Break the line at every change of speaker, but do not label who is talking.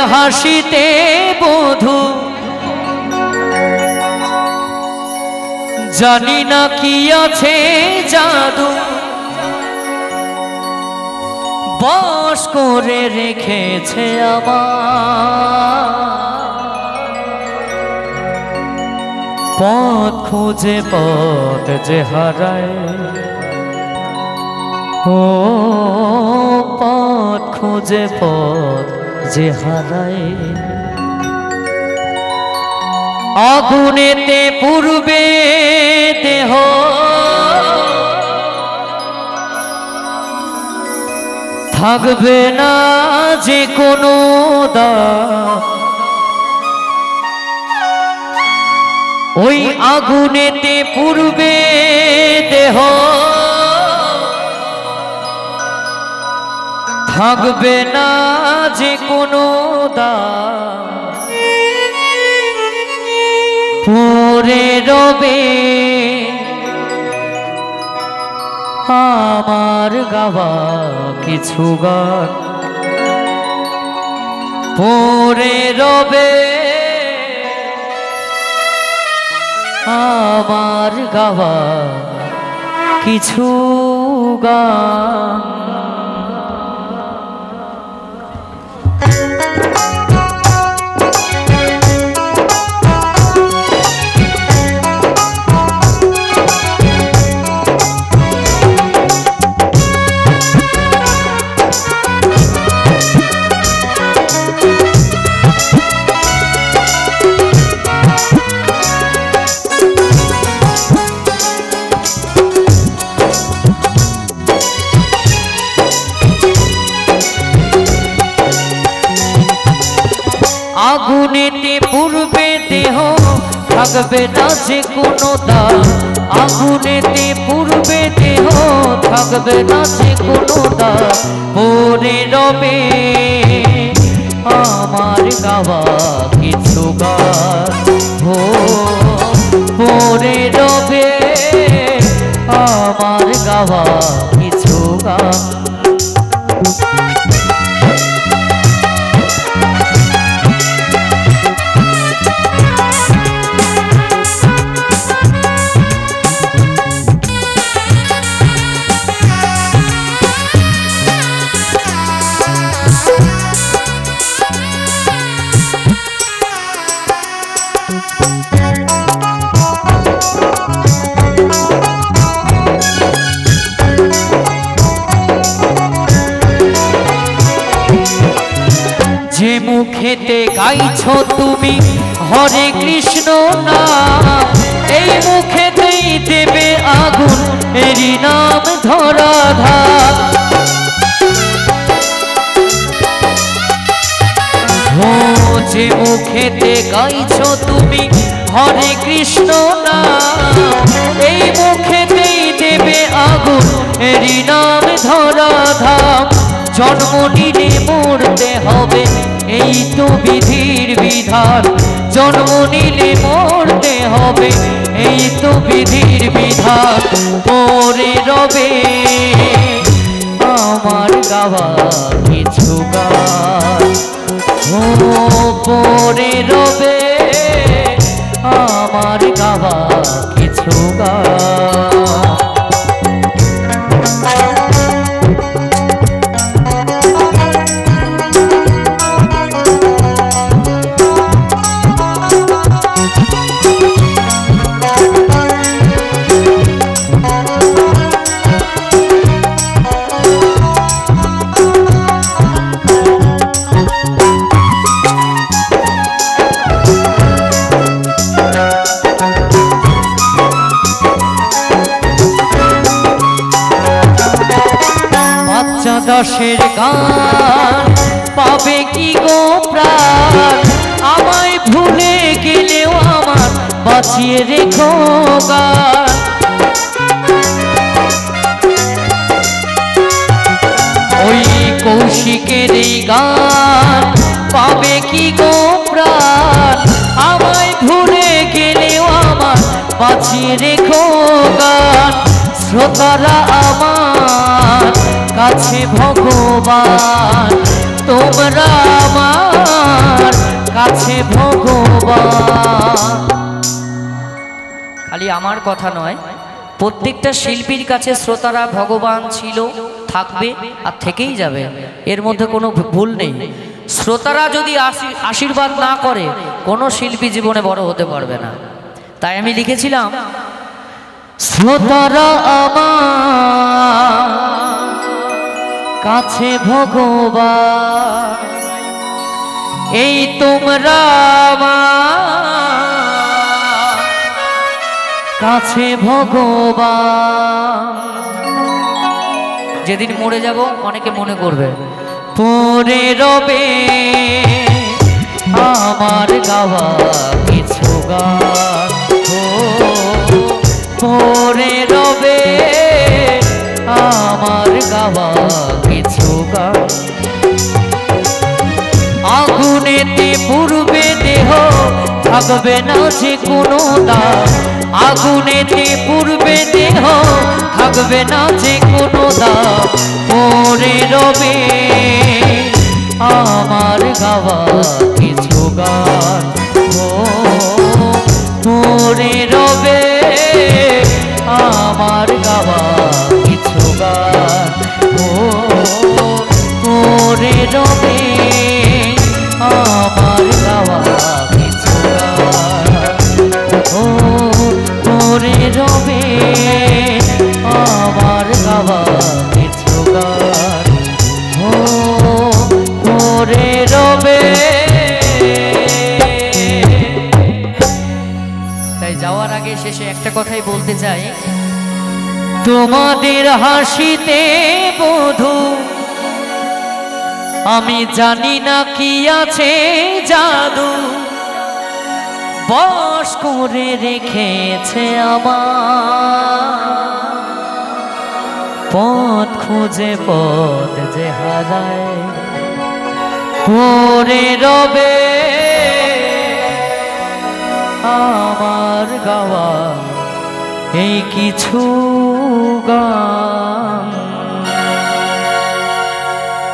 হাসিতে বধূ জানি না কি আছে জাদু বশ করে রেখেছে আমার পথ খুঁজে পথ যে হারায় ও পথ খুঁজে পথ যে হারায় আগুনেতে পূর্বে দেহ থাকবে না যে কোনো দাগ ওই আগুনেতে পূর্বে দেহ থাকবে না যে কোনো দাগ পরে রবে আমার গাওয়া কিছু গান পরে রবে আমার গাওয়া কিছু গান আগুনেতে পূর্বে দেহ থাকবে না যে কোনো দাগ আগুনেতে পূর্বে দেহ থাকবে না যে কোনো দাগ পরে রবে আমার গাওয়া কিছু গান ও পরে রবে আমার গাওয়া কিছু গান যে মুখেতে গাইছো তুমি হরে কৃষ্ণ নাম এই মুখেতেই দেবে আগুন এরই নাম ধরাধার ও যে মুখেতে গাইছো তুমি হরে কৃষ্ণ নাম এই মুখেতেই দেবে আগুন এরই নাম ধরাধাম জন্ম নিলে মরতে হবে এই তো বিধির বিধান জন্ম নিলে মরতে হবে এই তো বিধির বিধান পরে রবে আমার গাওয়া কিছু গান ও পরে রবে আমার গাওয়া কিছু গান দাসের গান পাবে কি গো প্রাণ আমায় ভুলে গেলেও আমার বাঁচিয়ে রেখো গান ওই কৌশিকের এই গান পাবে কি গো প্রাণ আমায় ভুলে গেলেও আমার বাঁচিয়ে রেখো গান শ্রোতারা আমার কাছে ভগবান তোমরা আমার কাছে ভগবান। খালি আমার কথা নয়, প্রত্যেকটা শিল্পীর কাছে শ্রোতারা ভগবান ছিল, থাকবে আর থেকেই যাবে, এর মধ্যে কোনো ভুল নেই। শ্রোতারা যদি আশীর্বাদ না করে কোনো শিল্পী জীবনে বড় হতে পারবে না। তাই আমি লিখেছিলাম, শ্রোতারা আমার কাছে ভগবান, এই তোমরা আমার কাছে ভগবান। যেদিন মরে যাব অনেকে মনে করবে পরে রবে আমার গাওয়া কিছু গান, পরে রবে আমার গাওয়া কিছু গান। আগুনেতে পুড়বে দেহ, থাকবে না যে কোনো দাগ। আগুনেতে পুড়বে দেহ, থাকবে না যে কোনো দাগ। পরে রবে আমার গাওয়া কিছু গান, পরে রবে আমার গাওয়া কিছু গান, পরে রবে আমার গাওয়া কিছু গান, পরে রবে আমার গাওয়া কিছু গান, পরে রবে। তাই যাওয়ার আগে শেষে একটা কথাই বলতে চাই, তোমাদের হাসিতে বধূ আমি জানি না কি আছে জাদু, বশ করে রেখেছে আমার। পথ খুঁজে পথ যে হারায়, পরে রবে আমার গাওয়া এই কিছু গান।